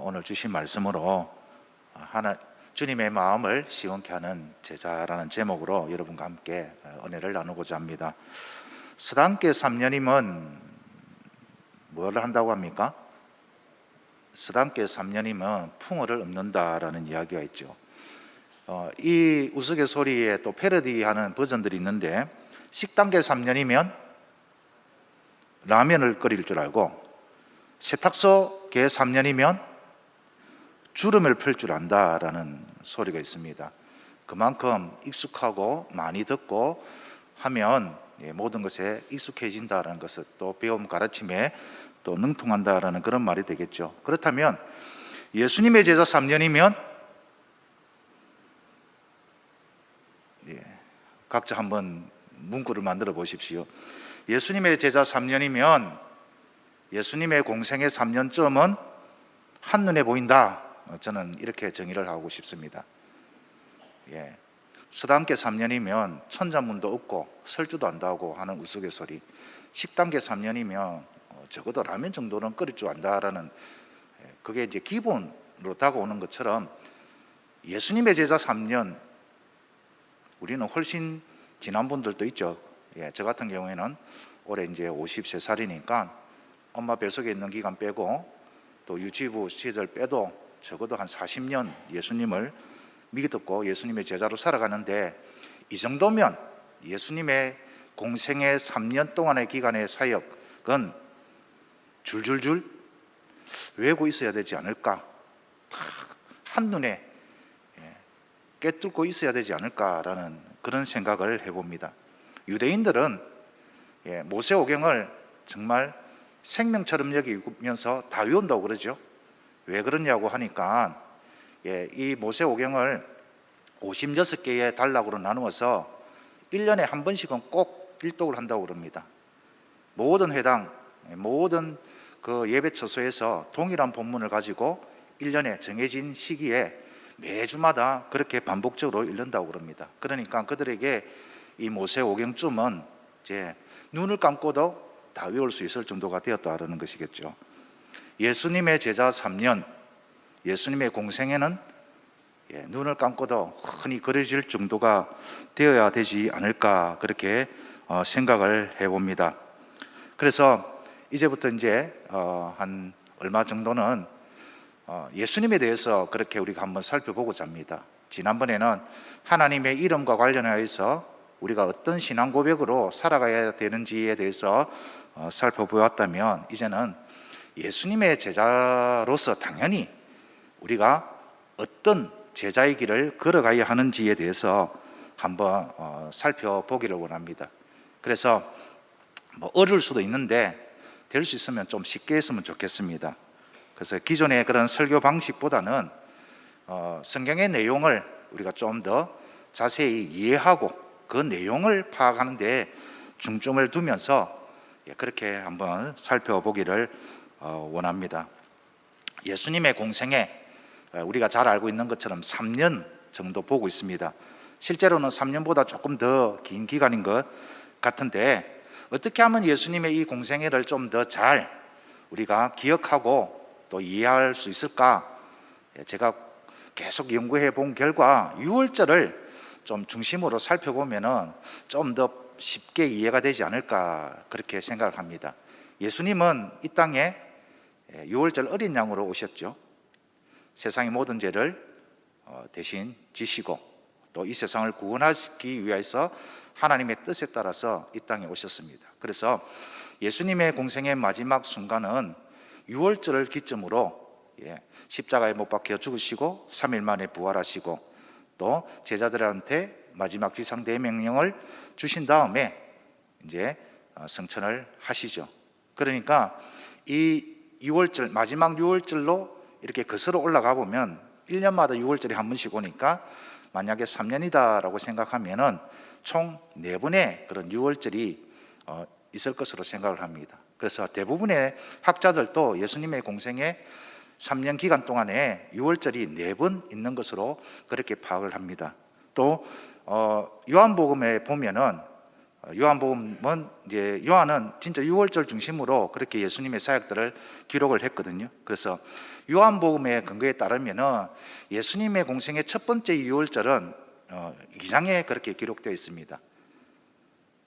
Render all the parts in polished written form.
오늘 주신 말씀으로 주님의 마음을 시원케 하는 제자라는 제목으로 여러분과 함께 은혜를 나누고자 합니다. 스단계 3년이면 뭘 한다고 합니까? 스단계 3년이면 풍어를 읊는다라는 이야기가 있죠. 이 우스갯소리에 또 패러디하는 버전들이 있는데, 식단계 3년이면 라면을 끓일 줄 알고, 세탁소계 3년이면 주름을 펼 줄 안다라는 소리가 있습니다. 그만큼 익숙하고 많이 듣고 하면 모든 것에 익숙해진다라는 것을, 또 배움 가르침에 또 능통한다라는 그런 말이 되겠죠. 그렇다면 예수님의 제자 3년이면 각자 한번 문구를 만들어 보십시오. 예수님의 제자 3년이면 예수님의 공생의 3년쯤은 한눈에 보인다. 저는 이렇게 정의를 하고 싶습니다. 스단계 3년이면 천자문도 없고 설주도 안다고 하는 우스갯소리, 식단계 3년이면 적어도 라면 정도는 끓일 줄 안다라는, 그게 이제 기본으로 다가오는 것처럼 예수님의 제자 3년, 우리는 훨씬 지난 분들도 있죠. 저 같은 경우에는 올해 이제 53살이니까 엄마 뱃속에 있는 기간 빼고 또 유치부 시절 빼도 적어도 한 40년 예수님을 믿었고 예수님의 제자로 살아가는데, 이 정도면 예수님의 공생의 3년 동안의 기간의 사역은 줄줄줄 외우고 있어야 되지 않을까, 한눈에 꿰뚫고 있어야 되지 않을까라는 그런 생각을 해봅니다. 유대인들은 모세오경을 정말 생명처럼 여기면서 다 외운다고 그러죠. 왜 그러냐고 하니까 이 모세오경을 56개의 단락으로 나누어서 1년에 한 번씩은 꼭 일독을 한다고 그럽니다. 모든 회당, 모든 그 예배 처소에서 동일한 본문을 가지고 1년에 정해진 시기에 매주마다 그렇게 반복적으로 읽는다고 그럽니다. 그러니까 그들에게 이 모세오경쯤은 이제 눈을 감고도 다 외울 수 있을 정도가 되었다는 것이겠죠. 예수님의 제자 3년, 예수님의 공생에는 눈을 감고도 흔히 그려질 정도가 되어야 되지 않을까, 그렇게 생각을 해봅니다. 그래서 이제부터 이제 한 얼마 정도는 예수님에 대해서 그렇게 우리가 한번 살펴보고자 합니다. 지난번에는 하나님의 이름과 관련하여서 우리가 어떤 신앙 고백으로 살아가야 되는지에 대해서 살펴보았다면, 이제는 예수님의 제자로서 당연히 우리가 어떤 제자의 길을 걸어가야 하는지에 대해서 한번 살펴보기를 원합니다. 그래서 어려울 수도 있는데 될 수 있으면 좀 쉽게 했으면 좋겠습니다. 그래서 기존의 그런 설교 방식보다는 성경의 내용을 우리가 좀 더 자세히 이해하고 그 내용을 파악하는 데 중점을 두면서 그렇게 한번 살펴보기를 원합니다. 예수님의 공생에 우리가 잘 알고 있는 것처럼 3년 정도 보고 있습니다. 실제로는 3년보다 조금 더 긴 기간인 것 같은데, 어떻게 하면 예수님의 이 공생애를 좀 더 잘 우리가 기억하고 또 이해할 수 있을까? 제가 계속 연구해 본 결과 6월절을 좀 중심으로 살펴보면은 좀 더 쉽게 이해가 되지 않을까, 그렇게 생각을 합니다. 예수님은 이 땅에 6월절 어린 양으로 오셨죠. 세상의 모든 죄를 대신 지시고 또 이 세상을 구원하기 위해서 하나님의 뜻에 따라서 이 땅에 오셨습니다. 그래서 예수님의 공생의 마지막 순간은 6월절을 기점으로 십자가에 못 박혀 죽으시고 3일 만에 부활하시고 또 제자들한테 마지막 지상대명령을 주신 다음에 이제 성천을 하시죠. 그러니까 이 6월절, 마지막 6월절로 이렇게 거슬러 올라가 보면 1년마다 6월절이 한 번씩 오니까 만약에 3년이다라고 생각하면은 총 4번의 그런 6월절이 있을 것으로 생각을 합니다. 그래서 대부분의 학자들도 예수님의 공생의 3년 기간 동안에 6월절이 4번 있는 것으로 그렇게 파악을 합니다. 또 요한복음에 보면은 요한복음은 이제 요한은 진짜 6월절 중심으로 그렇게 예수님의 사역들을 기록을 했거든요. 그래서 요한복음의 근거에 따르면은 예수님의 공생의 첫 번째 6월절은 2장에 그렇게 기록되어 있습니다.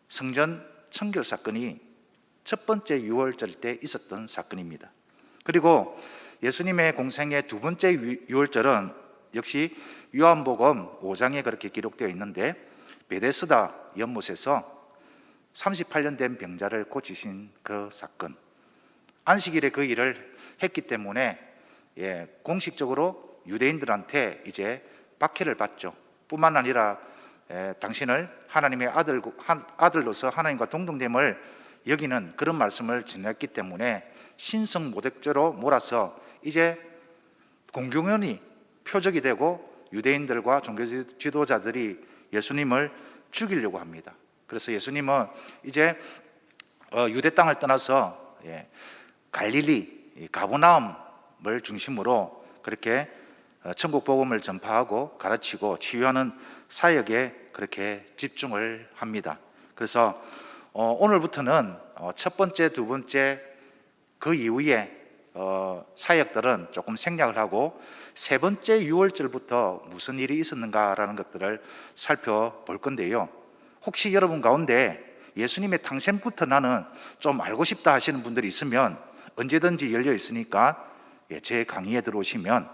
성전 청결 사건이 첫 번째 6월절 때 있었던 사건입니다. 그리고 예수님의 공생의 두 번째 6월절은 역시 요한복음 5장에 그렇게 기록되어 있는데, 베데스다 연못에서 38년 된 병자를 고치신 그 사건, 안식일에 그 일을 했기 때문에 공식적으로 유대인들한테 이제 박해를 받죠. 뿐만 아니라 당신을 하나님의 아들로서 하나님과 동등됨을 여기는 그런 말씀을 전했기 때문에 신성 모독죄로 몰아서 이제 공공연히 표적이 되고 유대인들과 종교 지도자들이 예수님을 죽이려고 합니다. 그래서 예수님은 이제 유대 땅을 떠나서 갈릴리 가버나움을 중심으로 그렇게 천국 복음을 전파하고 가르치고 치유하는 사역에 그렇게 집중을 합니다. 그래서 오늘부터는 첫 번째, 두 번째 그 이후에 사역들은 조금 생략을 하고 세 번째 6월절부터 무슨 일이 있었는가라는 것들을 살펴볼 건데요. 혹시 여러분 가운데 예수님의 탄생부터 나는 좀 알고 싶다 하시는 분들이 있으면 언제든지 열려 있으니까 제 강의에 들어오시면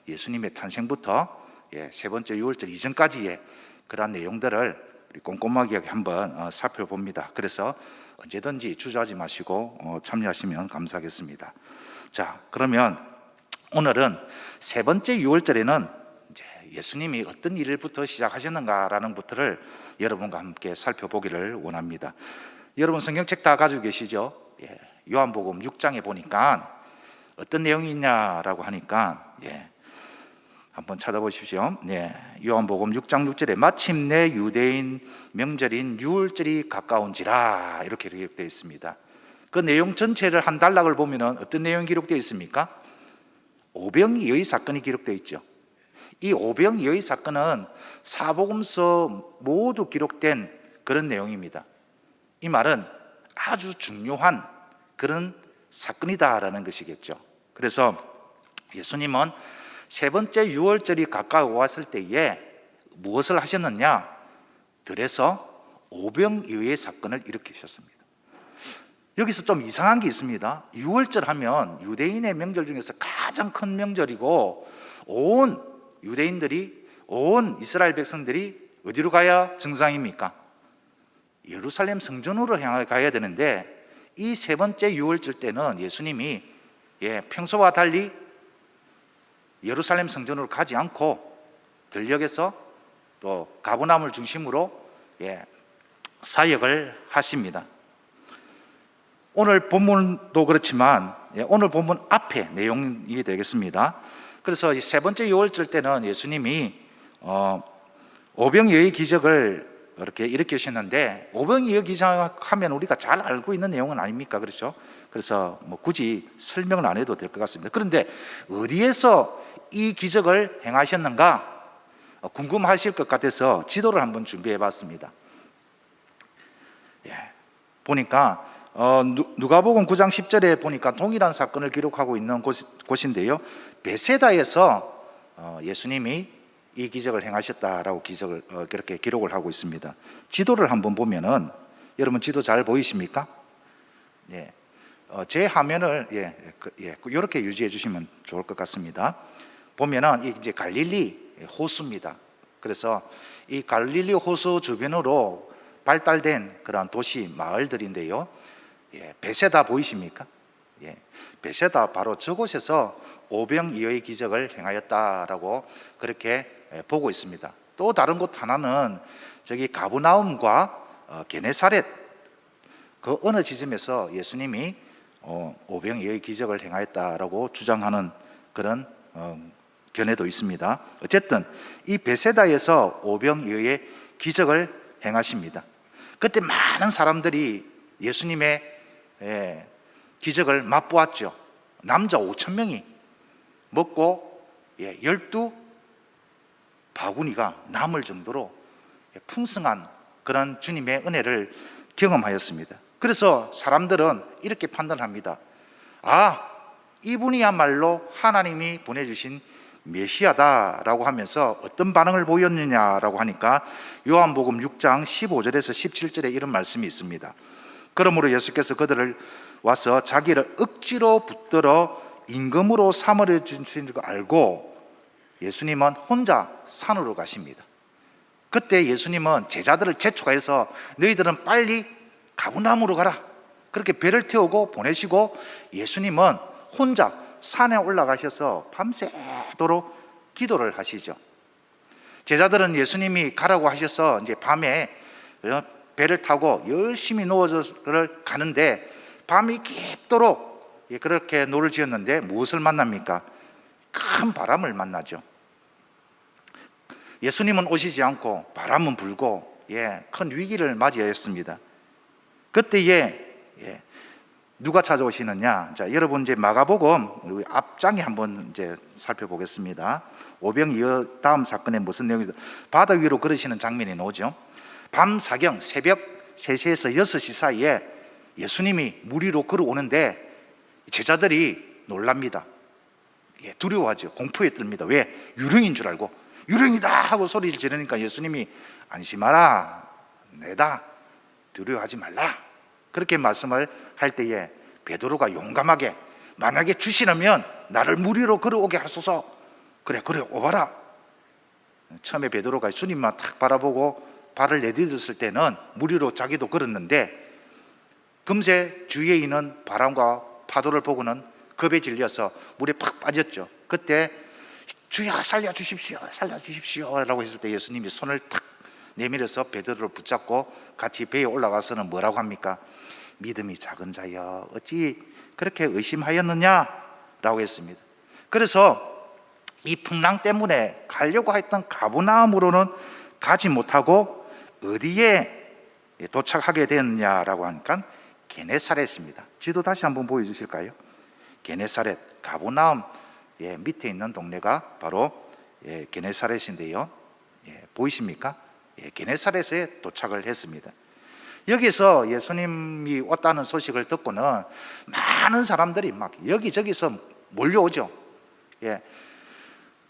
예수님의 탄생부터 세 번째 6월절 이전까지의 그러한 내용들을 우리 꼼꼼하게 한번 살펴봅니다. 그래서 언제든지 주저하지 마시고 참여하시면 감사하겠습니다. 자, 그러면 오늘은 세 번째 6월절에는 예수님이 어떤 일부터 시작하셨는가라는 것들을 여러분과 함께 살펴보기를 원합니다. 여러분 성경책 다 가지고 계시죠? 요한복음 6장에 보니까 어떤 내용이 있냐라고 하니까 한번 찾아보십시오. 요한복음 6장 6절에 마침내 유대인 명절인 유월절이 가까운지라 이렇게 기록되어 있습니다. 그 내용 전체를 한 단락을 보면 어떤 내용이 기록되어 있습니까? 오병이의 사건이 기록되어 있죠. 이 오병이의 사건은 사복음서 모두 기록된 그런 내용입니다. 이 말은 아주 중요한 그런 사건이다라는 것이겠죠. 그래서 예수님은 세 번째 6월절이 가까워 왔을 때에 무엇을 하셨느냐? 들에서 오병이의 사건을 일으키셨습니다. 여기서 좀 이상한 게 있습니다. 6월절 하면 유대인의 명절 중에서 가장 큰 명절이고 온 유대인들이, 온 이스라엘 백성들이 어디로 가야 정상입니까? 예루살렘 성전으로 향해 가야 되는데 이 세 번째 6월절 때는 예수님이 평소와 달리 예루살렘 성전으로 가지 않고 들녘에서 또 가버나움을 중심으로 사역을 하십니다. 오늘 본문도 그렇지만 오늘 본문 앞에 내용이 되겠습니다. 그래서 이 세 번째 6월절 때는 예수님이 오병이의 기적을 이렇게 일으키셨는데, 오병이의 기적하면 우리가 잘 알고 있는 내용은 아닙니까? 그렇죠? 그래서 굳이 설명을 안 해도 될 것 같습니다. 그런데 어디에서 이 기적을 행하셨는가 궁금하실 것 같아서 지도를 한번 준비해 봤습니다. 보니까 누가복음 9장 10절에 보니까 동일한 사건을 기록하고 있는 곳인데요, 베세다에서 예수님이 이 기적을 행하셨다라고 그렇게 기록을 하고 있습니다. 지도를 한번 보면은 여러분 지도 잘 보이십니까? 제 화면을 이렇게 유지해 주시면 좋을 것 같습니다. 보면은 이제 갈릴리 호수입니다. 그래서 이 갈릴리 호수 주변으로 발달된 그런 도시 마을들인데요, 베세다 보이십니까? 베세다 바로 저곳에서 오병이의 기적을 행하였다라고 그렇게 보고 있습니다. 또 다른 곳 하나는 저기 가브나움과 게네사렛 그 어느 지점에서 예수님이 오병이의 기적을 행하였다라고 주장하는 그런 견해도 있습니다. 어쨌든 이 베세다에서 오병이의 기적을 행하십니다. 그때 많은 사람들이 예수님의 기적을 맛보았죠. 남자 5,000명이 먹고 12 바구니가 남을 정도로 풍성한 그런 주님의 은혜를 경험하였습니다. 그래서 사람들은 이렇게 판단합니다. 아, 이분이야말로 하나님이 보내주신 메시아다라고 하면서 어떤 반응을 보였느냐라고 하니까 요한복음 6장 15절에서 17절에 이런 말씀이 있습니다. 그러므로 예수께서 그들을 와서 자기를 억지로 붙들어 임금으로 삼으려 주신 걸 알고 예수님은 혼자 산으로 가십니다. 그때 예수님은 제자들을 재촉해서 너희들은 빨리 가버나움으로 가라, 그렇게 배를 태우고 보내시고 예수님은 혼자 산에 올라가셔서 밤새도록 기도를 하시죠. 제자들은 예수님이 가라고 하셔서 이제 밤에 배를 타고 열심히 누워서 가는데 밤이 깊도록 그렇게 노를 지었는데 무엇을 만납니까? 큰 바람을 만나죠. 예수님은 오시지 않고 바람은 불고 큰 위기를 맞이했습니다. 그때에 누가 찾아오시느냐? 자, 여러분 이제 마가복음 우리 앞장에 한번 이제 살펴보겠습니다. 오병이어 다음 사건에 무슨 내용이죠? 바다 위로 걸으시는 장면이 나오죠. 밤 사경 새벽 3시에서 6시 사이에 예수님이 물 위로 걸어오는데 제자들이 놀랍니다. 두려워하죠. 공포에 뜰니다. 왜? 유령인 줄 알고 유령이다 하고 소리를 지르니까 예수님이 안심하라, 내다, 두려워하지 말라, 그렇게 말씀을 할 때에 베드로가 용감하게 만약에 주시려면 나를 물 위로 걸어오게 하소서. 그래 오봐라. 처음에 베드로가 주님만 탁 바라보고 발을 내딛었을 때는 물 위로 자기도 걸었는데 금세 주위에 있는 바람과 파도를 보고는 겁에 질려서 물에 팍 빠졌죠. 그때 주야 살려주십시오 라고 했을 때 예수님이 손을 탁 내밀어서 베드로를 붙잡고 같이 배에 올라가서는 뭐라고 합니까? 믿음이 작은 자여 어찌 그렇게 의심하였느냐 라고 했습니다. 그래서 이 풍랑 때문에 가려고 했던 가버나움으로는 가지 못하고 어디에 도착하게 되었느냐라고 하니까 게네사렛입니다. 지도 다시 한번 보여주실까요? 게네사렛, 가버나움 밑에 있는 동네가 바로 게네사렛인데요. 보이십니까? 게네사렛에 도착을 했습니다. 여기서 예수님이 왔다는 소식을 듣고는 많은 사람들이 막 여기저기서 몰려오죠.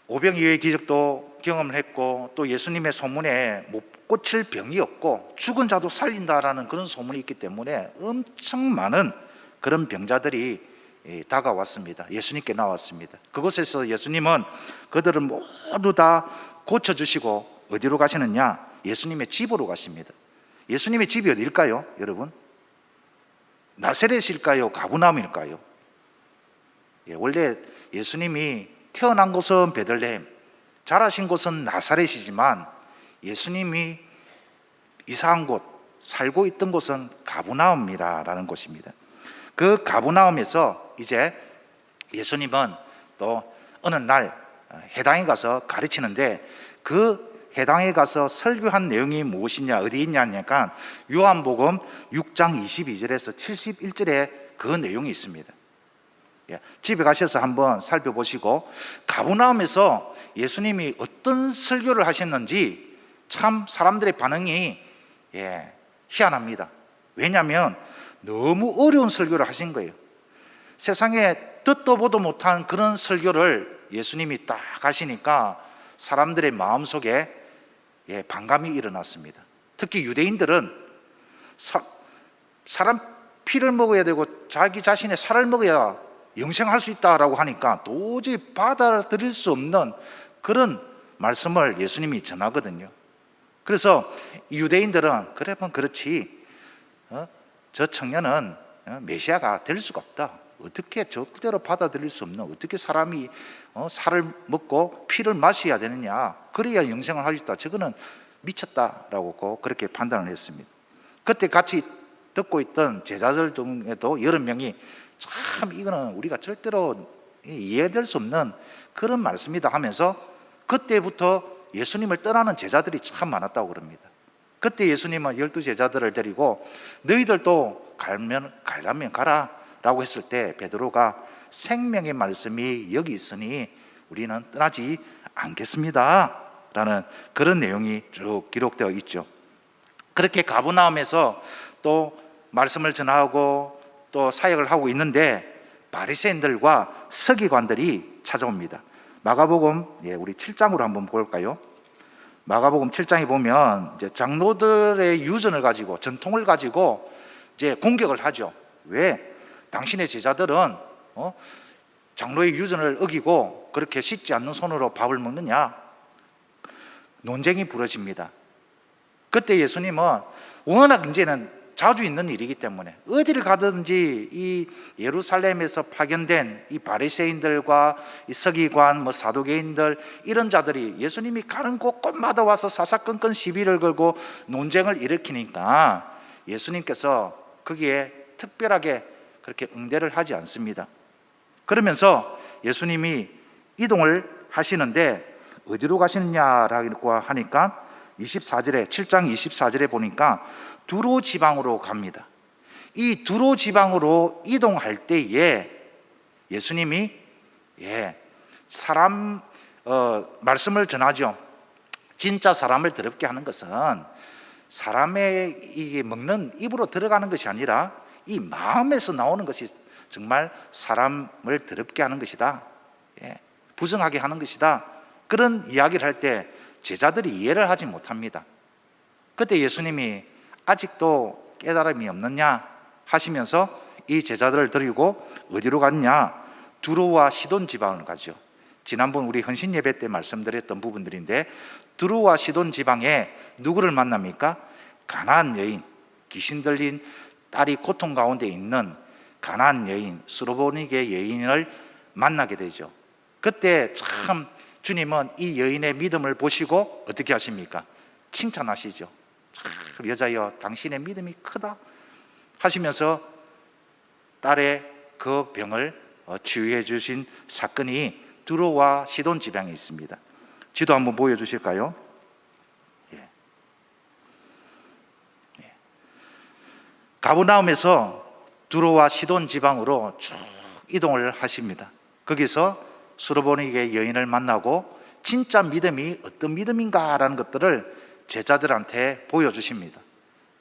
오병이어의 기적도 경험을 했고 또 예수님의 소문에 못 고칠 병이 없고 죽은 자도 살린다라는 그런 소문이 있기 때문에 엄청 많은 그런 병자들이 다가왔습니다. 예수님께 나왔습니다. 그곳에서 예수님은 그들을 모두 다 고쳐주시고 어디로 가시느냐? 예수님의 집으로 가십니다. 예수님의 집이 어디일까요? 여러분, 나사렛일까요? 가버나움일까요? 원래 예수님이 태어난 곳은 베들레헴, 자라신 곳은 나사렛이지만 예수님이 이사한 곳, 살고 있던 곳은 가버나움이라는 곳입니다. 그 가버나움에서 이제 예수님은 또 어느 날 회당에 가서 가르치는데 그 회당에 가서 설교한 내용이 무엇이냐, 어디 있냐니까 요한복음 6장 22절에서 71절에 그 내용이 있습니다. 집에 가셔서 한번 살펴보시고 가버나움에서 예수님이 어떤 설교를 하셨는지 참 사람들의 반응이 희한합니다. 왜냐하면 너무 어려운 설교를 하신 거예요. 세상에 듣도 보도 못한 그런 설교를 예수님이 딱 하시니까 사람들의 마음속에 반감이 일어났습니다. 특히 유대인들은 사람 피를 먹어야 되고 자기 자신의 살을 먹어야 영생할 수 있다라고 하니까 도저히 받아들일 수 없는 그런 말씀을 예수님이 전하거든요. 그래서 유대인들은 그래면 그렇지, 저 청년은 메시아가 될 수가 없다, 어떻게 절대로 받아들일 수 없는, 어떻게 사람이 살을 먹고 피를 마셔야 되느냐, 그래야 영생을 할 수 있다, 저거는 미쳤다라고 그렇게 판단을 했습니다. 그때 같이 듣고 있던 제자들 중에도 여러 명이 참 이거는 우리가 절대로 이해될 수 없는 그런 말씀이다 하면서 그때부터 예수님을 떠나는 제자들이 참 많았다고 그럽니다. 그때 예수님은 12제자들을 데리고 너희들도 가려면 가라 라고 했을 때 베드로가 생명의 말씀이 여기 있으니 우리는 떠나지 않겠습니다 라는 그런 내용이 쭉 기록되어 있죠. 그렇게 가버나움에서 또 말씀을 전하고 또 사역을 하고 있는데 바리새인들과 서기관들이 찾아옵니다. 마가복음 우리 7장으로 한번 볼까요? 마가복음 7장에 보면 이제 장로들의 유전을 가지고 전통을 가지고 이제 공격을 하죠. 왜? 당신의 제자들은 장로의 유전을 어기고 그렇게 씻지 않는 손으로 밥을 먹느냐? 논쟁이 벌어집니다. 그때 예수님은 워낙 이제는 자주 있는 일이기 때문에 어디를 가든지 이 예루살렘에서 파견된 이 바리새인들과 이 서기관, 사두개인들 이런 자들이 예수님이 가는 곳곳마다 와서 사사건건 시비를 걸고 논쟁을 일으키니까 예수님께서 거기에 특별하게 그렇게 응대를 하지 않습니다. 그러면서 예수님이 이동을 하시는데 어디로 가시느냐라고 하니까 24절에 7장 24절에 보니까 두로 지방으로 갑니다. 이 두로 지방으로 이동할 때에 예수님이 사람 말씀을 전하죠. 진짜 사람을 더럽게 하는 것은 사람의 이게 먹는 입으로 들어가는 것이 아니라 이 마음에서 나오는 것이 정말 사람을 더럽게 하는 것이다. 부정하게 하는 것이다. 그런 이야기를 할 때 제자들이 이해를 하지 못합니다. 그때 예수님이 아직도 깨달음이 없느냐 하시면서 이 제자들을 데리고 어디로 갔냐? 두로와 시돈 지방을 가죠. 지난번 우리 헌신 예배 때 말씀드렸던 부분들인데 두로와 시돈 지방에 누구를 만납니까? 가나안 여인, 귀신 들린 딸이 고통 가운데 있는 가나안 여인, 수로보니게 여인을 만나게 되죠. 그때 참 주님은 이 여인의 믿음을 보시고 어떻게 하십니까? 칭찬하시죠. 참 여자여 당신의 믿음이 크다 하시면서 딸의 그 병을 치유해 주신 사건이 두로와 시돈 지방에 있습니다. 지도 한번 보여주실까요? 가버나움에서 두로와 시돈 지방으로 쭉 이동을 하십니다. 거기서 수로보니게 여인을 만나고 진짜 믿음이 어떤 믿음인가라는 것들을 제자들한테 보여주십니다.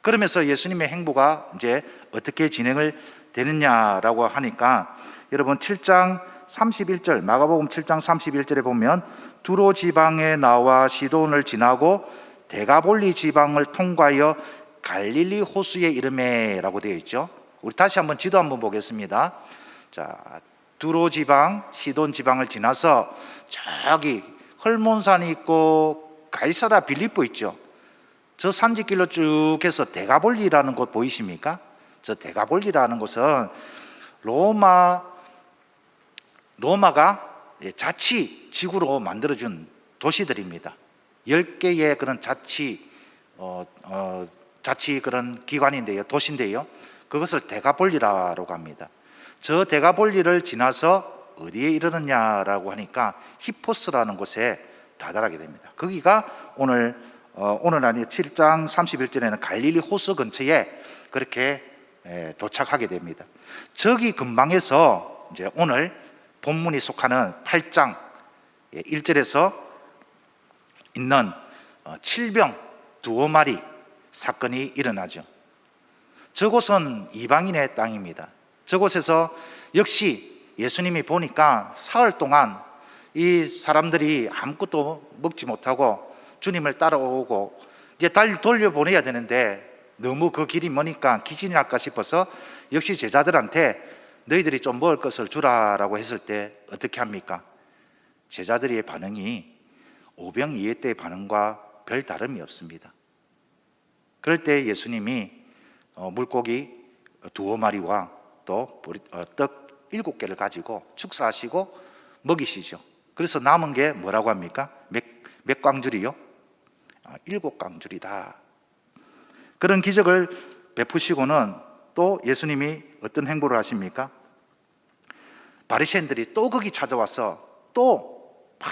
그러면서 예수님의 행보가 이제 어떻게 진행을 되느냐라고 하니까 여러분 7장 31절 마가복음 7장 31절에 보면 두로 지방에 나와 시돈을 지나고 데가볼리 지방을 통과하여 갈릴리 호수에 이르매라고 되어 있죠. 우리 다시 한번 지도 한번 보겠습니다. 자, 두로 지방, 시돈 지방을 지나서 저기 헐몬산이 있고 가이사라 빌립보 있죠. 저 산지길로 쭉 해서 데가볼리라는 곳 보이십니까? 저 데가볼리라는 곳은 로마가 자치 지구로 만들어준 도시들입니다. 10개의 그런 자치 그런 기관인데요, 도시인데요. 그것을 데가볼리라고 합니다. 저 데가볼리를 지나서 어디에 이르느냐라고 하니까 히포스라는 곳에 다다르게 됩니다. 거기가 오늘 아니 7장 31절에는 갈릴리 호수 근처에 그렇게 도착하게 됩니다. 저기 근방에서 이제 오늘 본문이 속하는 8장 1절에서 있는 칠병 두어 마리 사건이 일어나죠. 저곳은 이방인의 땅입니다. 저곳에서 역시 예수님이 보니까 사흘 동안 이 사람들이 아무것도 먹지 못하고 주님을 따라오고 이제 돌려보내야 되는데 너무 그 길이 머니까 기진이 날까 싶어서 역시 제자들한테 너희들이 좀 먹을 것을 주라라고 했을 때 어떻게 합니까? 제자들의 반응이 오병이어 때의 반응과 별 다름이 없습니다. 그럴 때 예수님이 물고기 두어 마리와 또 떡 7개를 가지고 축사하시고 먹이시죠. 그래서 남은 게 뭐라고 합니까? 몇 광줄이요? 7광줄이다. 그런 기적을 베푸시고는 또 예수님이 어떤 행보를 하십니까? 바리새인들이 또 거기 찾아와서 또 막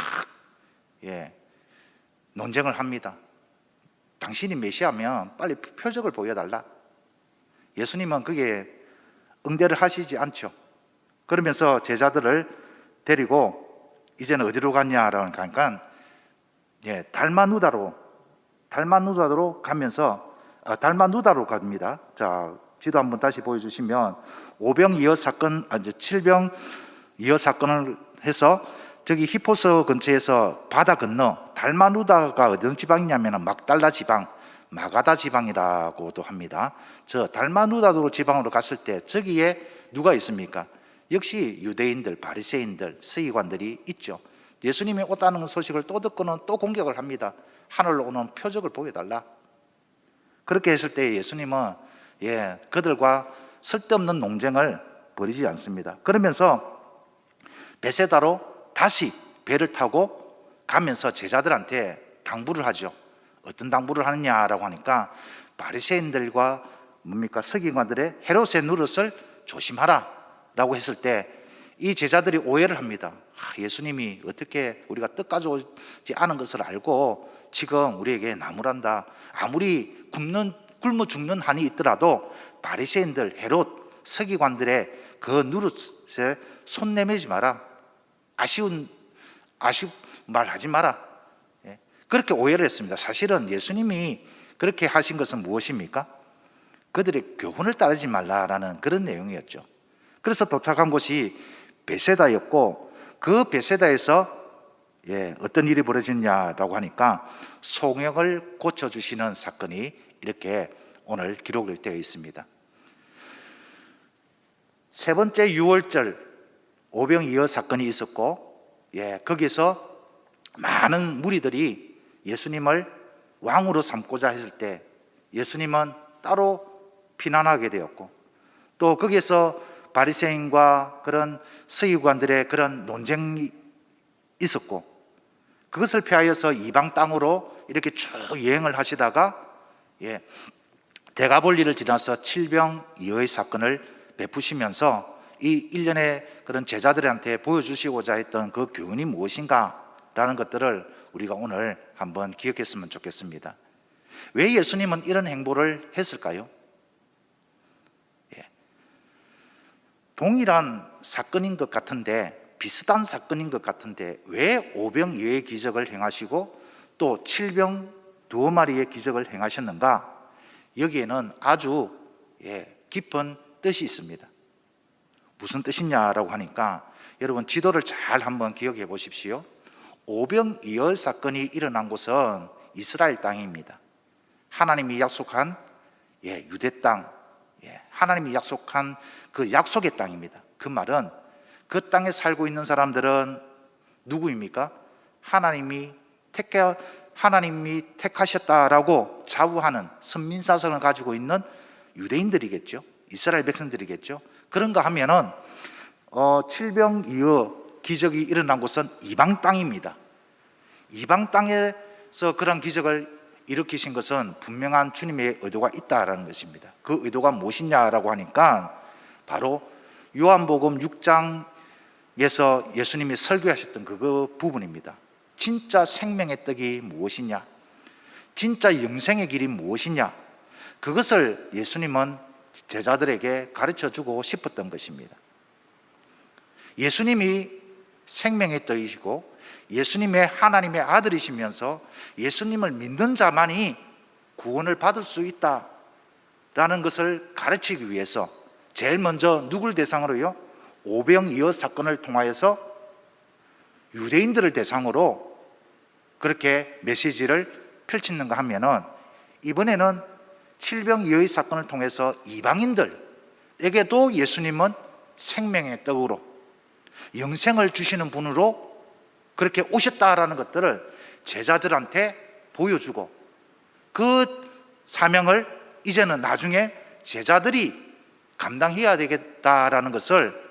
논쟁을 합니다. 당신이 메시아면 빨리 표적을 보여달라. 예수님은 그게 응대를 하시지 않죠. 그러면서 제자들을 데리고 이제는 어디로 갔냐라고 하니까 달마누다로 가면서 달마누다로 갑니다. 자, 지도 한번 다시 보여주시면 오병이어 사건, 이제 칠병이어 사건을 해서 저기 히포스 근처에서 바다 건너 달마누다가 어느 지방이냐면 막달라 지방, 마가다 지방이라고도 합니다. 저 달마누다도 지방으로 갔을 때 저기에 누가 있습니까? 역시 유대인들, 바리새인들, 서기관들이 있죠. 예수님이 오다는 소식을 또 듣고는 또 공격을 합니다. 하늘로 오는 표적을 보여달라. 그렇게 했을 때 예수님은 그들과 쓸데없는 논쟁을 벌이지 않습니다. 그러면서 베세다로 다시 배를 타고 가면서 제자들한테 당부를 하죠. 어떤 당부를 하느냐라고 하니까 바리새인들과 서기관들의 헤롯의 노릇을 조심하라 라고 했을 때 이 제자들이 오해를 합니다. 예수님이 어떻게 우리가 떡 가져오지 않은 것을 알고 지금 우리에게 나무란다. 아무리 굶어 죽는 한이 있더라도 바리새인들, 헤롯, 서기관들의 그 노릇에 손 내밀지 마라. 아쉬운 말 하지 마라. 그렇게 오해를 했습니다. 사실은 예수님이 그렇게 하신 것은 무엇입니까? 그들의 교훈을 따르지 말라라는 그런 내용이었죠. 그래서 도착한 곳이 베세다였고 그 베세다에서 어떤 일이 벌어졌냐라고 하니까 송역을 고쳐주시는 사건이 이렇게 오늘 기록이 되어 있습니다. 세 번째 유월절 오병이어 사건이 있었고 거기서 많은 무리들이 예수님을 왕으로 삼고자 했을 때 예수님은 따로 피난하게 되었고 또 거기에서 바리새인과 그런 서기관들의 그런 논쟁이 있었고 그것을 피하여서 이방 땅으로 이렇게 쭉 여행을 하시다가 대가볼리를 지나서 칠병이어의 사건을 베푸시면서 이 일련의 그런 제자들한테 보여주시고자 했던 그 교훈이 무엇인가라는 것들을 우리가 오늘 한번 기억했으면 좋겠습니다. 왜 예수님은 이런 행보를 했을까요? 동일한 사건인 것 같은데 비슷한 사건인 것 같은데 왜 오병이어의 기적을 행하시고 또 칠병 두어 마리의 기적을 행하셨는가? 여기에는 아주 깊은 뜻이 있습니다. 무슨 뜻이냐라고 하니까 여러분 지도를 잘 한번 기억해 보십시오. 오병이어 사건이 일어난 곳은 이스라엘 땅입니다. 하나님이 약속한 유대 땅, 하나님이 약속한 그 약속의 땅입니다. 그 말은 그 땅에 살고 있는 사람들은 누구입니까? 하나님이 택하셨다라고 자부하는 선민사상을 가지고 있는 유대인들이겠죠. 이스라엘 백성들이겠죠. 그런가 하면은 칠병이어 기적이 일어난 곳은 이방 땅입니다. 이방 땅에서 그런 기적을 일으키신 것은 분명한 주님의 의도가 있다라는 것입니다. 그 의도가 무엇이냐라고 하니까 바로 요한복음 6장에서 예수님이 설교하셨던 그 부분입니다. 진짜 생명의 떡이 무엇이냐? 진짜 영생의 길이 무엇이냐? 그것을 예수님은 제자들에게 가르쳐주고 싶었던 것입니다. 예수님이 생명의 떡이시고 예수님의 하나님의 아들이시면서 예수님을 믿는 자만이 구원을 받을 수 있다라는 것을 가르치기 위해서 제일 먼저 누굴 대상으로요? 오병이어 사건을 통하여서 유대인들을 대상으로 그렇게 메시지를 펼치는가 하면은 이번에는 칠병이어의 사건을 통해서 이방인들에게도 예수님은 생명의 떡으로 영생을 주시는 분으로 그렇게 오셨다라는 것들을 제자들한테 보여주고 그 사명을 이제는 나중에 제자들이 감당해야 되겠다라는 것을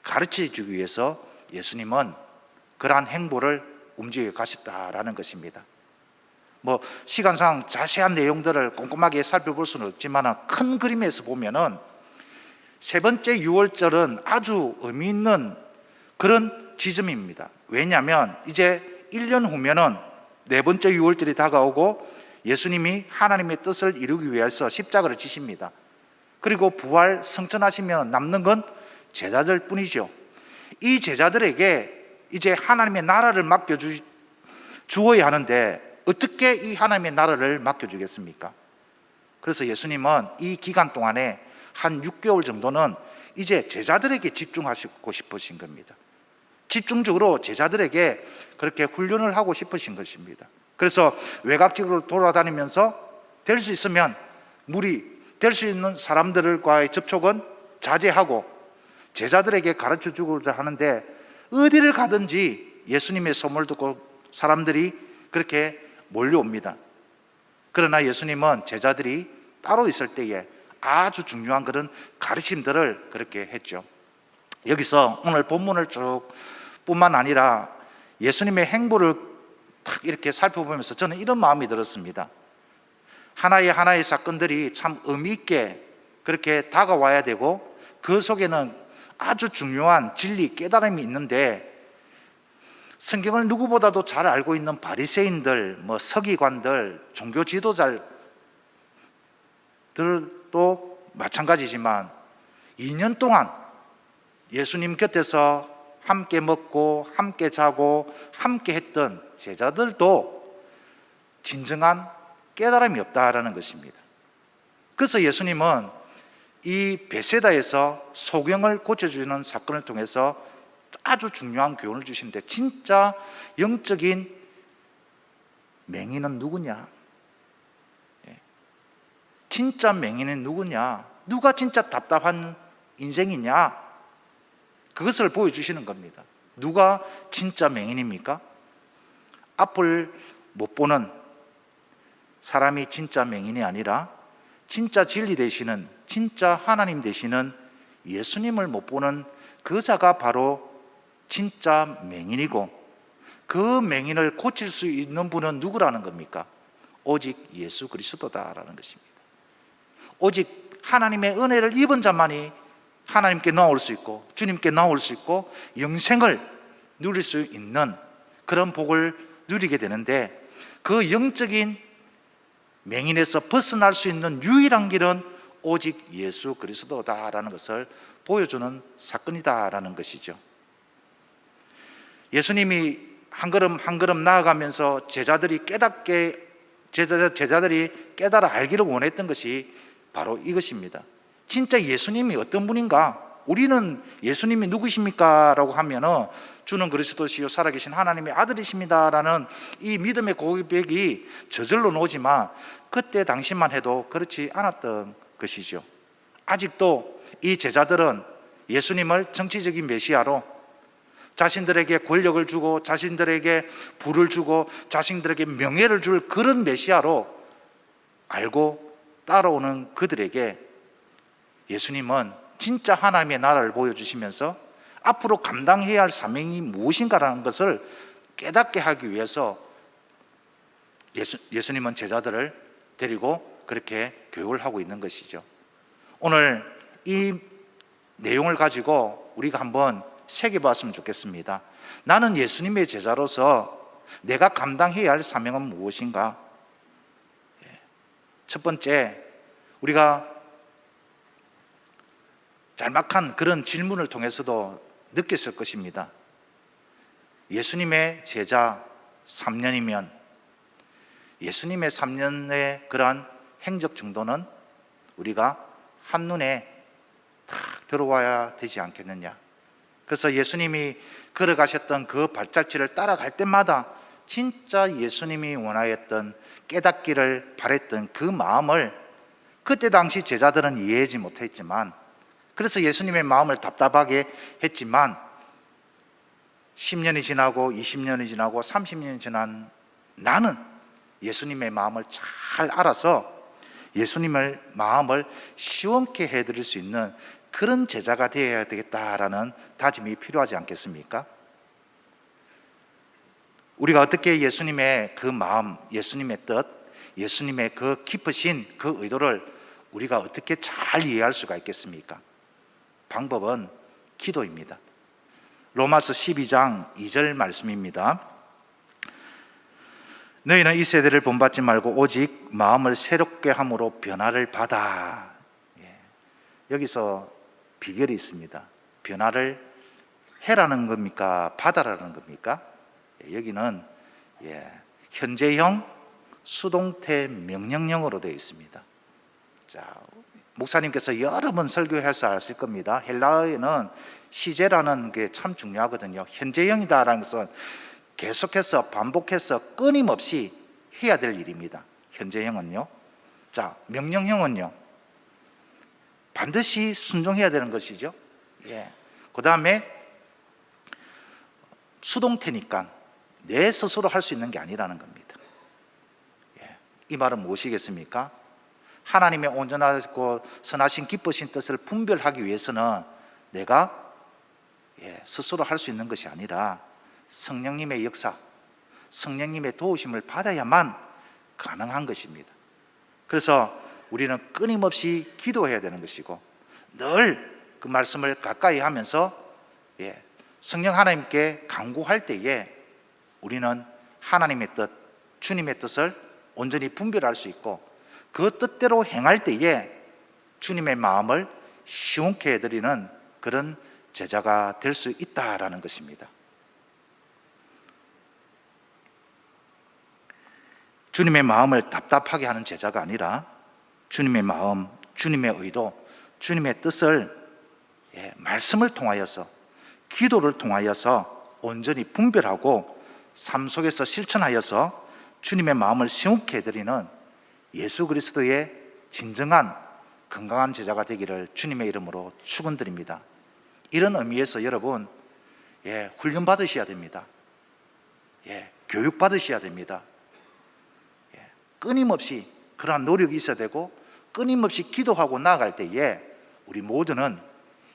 가르쳐 주기 위해서 예수님은 그러한 행보를 움직여 가셨다라는 것입니다. 시간상 자세한 내용들을 꼼꼼하게 살펴볼 수는 없지만 큰 그림에서 보면은 세 번째 유월절은 아주 의미 있는 그런 지점입니다. 왜냐하면 이제 1년 후면은 네 번째 유월절이 다가오고 예수님이 하나님의 뜻을 이루기 위해서 십자가를 지십니다. 그리고 부활 승천하시면 남는 건 제자들 뿐이죠. 이 제자들에게 이제 하나님의 나라를 주어야 하는데 어떻게 이 하나님의 나라를 맡겨주겠습니까? 그래서 예수님은 이 기간 동안에 한 6개월 정도는 이제 제자들에게 집중하시고 싶으신 겁니다. 집중적으로 제자들에게 그렇게 훈련을 하고 싶으신 것입니다. 그래서 외곽지구로 돌아다니면서 될 수 있으면 무리 될 수 있는 사람들과의 접촉은 자제하고 제자들에게 가르쳐 주고자 하는데, 어디를 가든지 예수님의 소문을 듣고 사람들이 그렇게 몰려옵니다. 그러나 예수님은 제자들이 따로 있을 때에 아주 중요한 그런 가르침들을 그렇게 했죠. 여기서 오늘 본문을 쭉 뿐만 아니라 예수님의 행보를 탁 이렇게 살펴보면서 저는 이런 마음이 들었습니다. 하나의 사건들이 참 의미 있게 그렇게 다가와야 되고, 그 속에는 아주 중요한 진리, 깨달음이 있는데, 성경을 누구보다도 잘 알고 있는 바리새인들, 서기관들, 종교 지도자들도 마찬가지지만 2년 동안 예수님 곁에서 함께 먹고 함께 자고 함께 했던 제자들도 진정한 깨달음이 없다라는 것입니다. 그래서 예수님은 이 베세다에서 소경을 고쳐주는 사건을 통해서 아주 중요한 교훈을 주시는데, 진짜 영적인 맹인은 누구냐? 진짜 맹인은 누구냐? 누가 진짜 답답한 인생이냐? 그것을 보여주시는 겁니다. 누가 진짜 맹인입니까? 앞을 못 보는 사람이 진짜 맹인이 아니라, 진짜 진리 되시는, 진짜 하나님 되시는 예수님을 못 보는 그 자가 바로 진짜 맹인이고, 그 맹인을 고칠 수 있는 분은 누구라는 겁니까? 오직 예수 그리스도다라는 것입니다. 오직 하나님의 은혜를 입은 자만이 하나님께 나올 수 있고 주님께 나올 수 있고 영생을 누릴 수 있는 그런 복을 누리게 되는데, 그 영적인 맹인에서 벗어날 수 있는 유일한 길은 오직 예수 그리스도다라는 것을 보여주는 사건이다라는 것이죠. 예수님이 한 걸음 한 걸음 나아가면서 제자들이 깨달아 알기를 원했던 것이 바로 이것입니다. 진짜 예수님이 어떤 분인가? 우리는 예수님이 누구십니까? 라고 하면 주는 그리스도시요 살아계신 하나님의 아들이십니다 라는 이 믿음의 고백이 저절로 나오지만, 그때 당시만 해도 그렇지 않았던 것이죠. 아직도 이 제자들은 예수님을 정치적인 메시아로, 자신들에게 권력을 주고 자신들에게 부를 주고 자신들에게 명예를 줄 그런 메시아로 알고 따라오는 그들에게 예수님은 진짜 하나님의 나라를 보여주시면서 앞으로 감당해야 할 사명이 무엇인가라는 것을 깨닫게 하기 위해서 예수님은 제자들을 데리고 그렇게 교육을 하고 있는 것이죠. 오늘 이 내용을 가지고 우리가 한번 새겨봤으면 좋겠습니다. 나는 예수님의 제자로서 내가 감당해야 할 사명은 무엇인가? 첫 번째, 우리가 짤막한 그런 질문을 통해서도 느꼈을 것입니다. 예수님의 제자 3년이면 예수님의 3년의 그러한 행적 정도는 우리가 한눈에 탁 들어와야 되지 않겠느냐. 그래서 예수님이 걸어가셨던 그 발자취를 따라갈 때마다 진짜 예수님이 원하였던, 깨닫기를 바랬던 그 마음을 그때 당시 제자들은 이해하지 못했지만, 그래서 예수님의 마음을 답답하게 했지만 10년이 지나고 20년이 지나고 30년이 지난 나는 예수님의 마음을 잘 알아서 예수님의 마음을 시원케 해드릴 수 있는 그런 제자가 되어야 되겠다라는 다짐이 필요하지 않겠습니까? 우리가 어떻게 예수님의 그 마음, 예수님의 뜻, 예수님의 그 깊으신 그 의도를 우리가 어떻게 잘 이해할 수가 있겠습니까? 방법은 기도입니다. 로마서 12장 2절 말씀입니다. 너희는 이 세대를 본받지 말고 오직 마음을 새롭게 함으로 변화를 받아. 여기서 비결이 있습니다. 변화를 해라는 겁니까? 받아라는 겁니까? 여기는 현재형 수동태 명령형으로 되어 있습니다. 자, 목사님께서 여러 번 설교해서 아실 겁니다. 헬라어에는 시제라는 게 참 중요하거든요. 현재형이다라는 것은 계속해서 반복해서 끊임없이 해야 될 일입니다. 현재형은요. 자, 명령형은요. 반드시 순종해야 되는 것이죠. 예. 그 다음에 수동태니까 내 스스로 할 수 있는 게 아니라는 겁니다. 예. 이 말은 무엇이겠습니까? 하나님의 온전하고 선하신 기쁘신 뜻을 분별하기 위해서는 내가 스스로 할 수 있는 것이 아니라 성령님의 역사, 성령님의 도우심을 받아야만 가능한 것입니다. 그래서 우리는 끊임없이 기도해야 되는 것이고 늘 그 말씀을 가까이 하면서 성령 하나님께 간구할 때에 우리는 하나님의 뜻, 주님의 뜻을 온전히 분별할 수 있고 그 뜻대로 행할 때에 주님의 마음을 시원케 해드리는 그런 제자가 될 수 있다라는 것입니다. 주님의 마음을 답답하게 하는 제자가 아니라 주님의 마음, 주님의 의도, 주님의 뜻을 말씀을 통하여서 기도를 통하여서 온전히 분별하고 삶 속에서 실천하여서 주님의 마음을 시원케 해드리는 예수 그리스도의 진정한 건강한 제자가 되기를 주님의 이름으로 축원드립니다. 이런 의미에서 여러분 훈련 받으셔야 됩니다. 교육 받으셔야 됩니다. 끊임없이 그러한 노력이 있어야 되고 끊임없이 기도하고 나아갈 때에 우리 모두는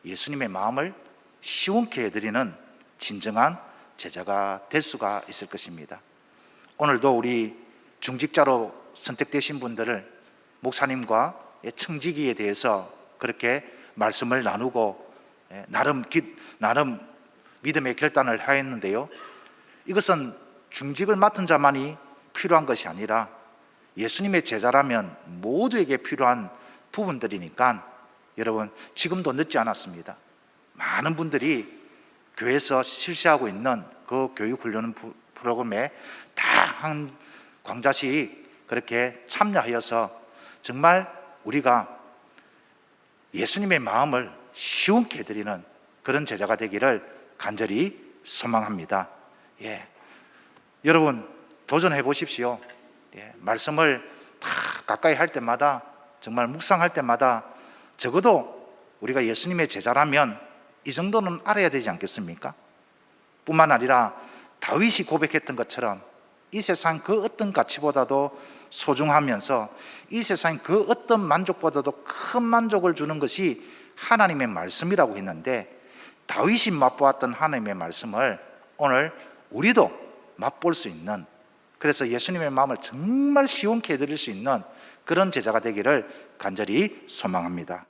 예수님의 마음을 시원케 해드리는 진정한 제자가 될 수가 있을 것입니다. 오늘도 우리 중직자로 선택되신 분들을 목사님과 청지기에 대해서 그렇게 말씀을 나누고 나름 믿음의 결단을 하였는데요. 이것은 중직을 맡은 자만이 필요한 것이 아니라 예수님의 제자라면 모두에게 필요한 부분들이니까 여러분 지금도 늦지 않았습니다. 많은 분들이 교회에서 실시하고 있는 그 교육훈련 프로그램에 다 한 광자씩 그렇게 참여하여서 정말 우리가 예수님의 마음을 시원케 해드리는 그런 제자가 되기를 간절히 소망합니다. 여러분 도전해 보십시오. 말씀을 다 가까이 할 때마다 정말 묵상할 때마다 적어도 우리가 예수님의 제자라면 이 정도는 알아야 되지 않겠습니까? 뿐만 아니라 다윗이 고백했던 것처럼 이 세상 그 어떤 가치보다도 소중하면서 이 세상 그 어떤 만족보다도 큰 만족을 주는 것이 하나님의 말씀이라고 했는데 다윗이 맛보았던 하나님의 말씀을 오늘 우리도 맛볼 수 있는, 그래서 예수님의 마음을 정말 시원케 해드릴 수 있는 그런 제자가 되기를 간절히 소망합니다.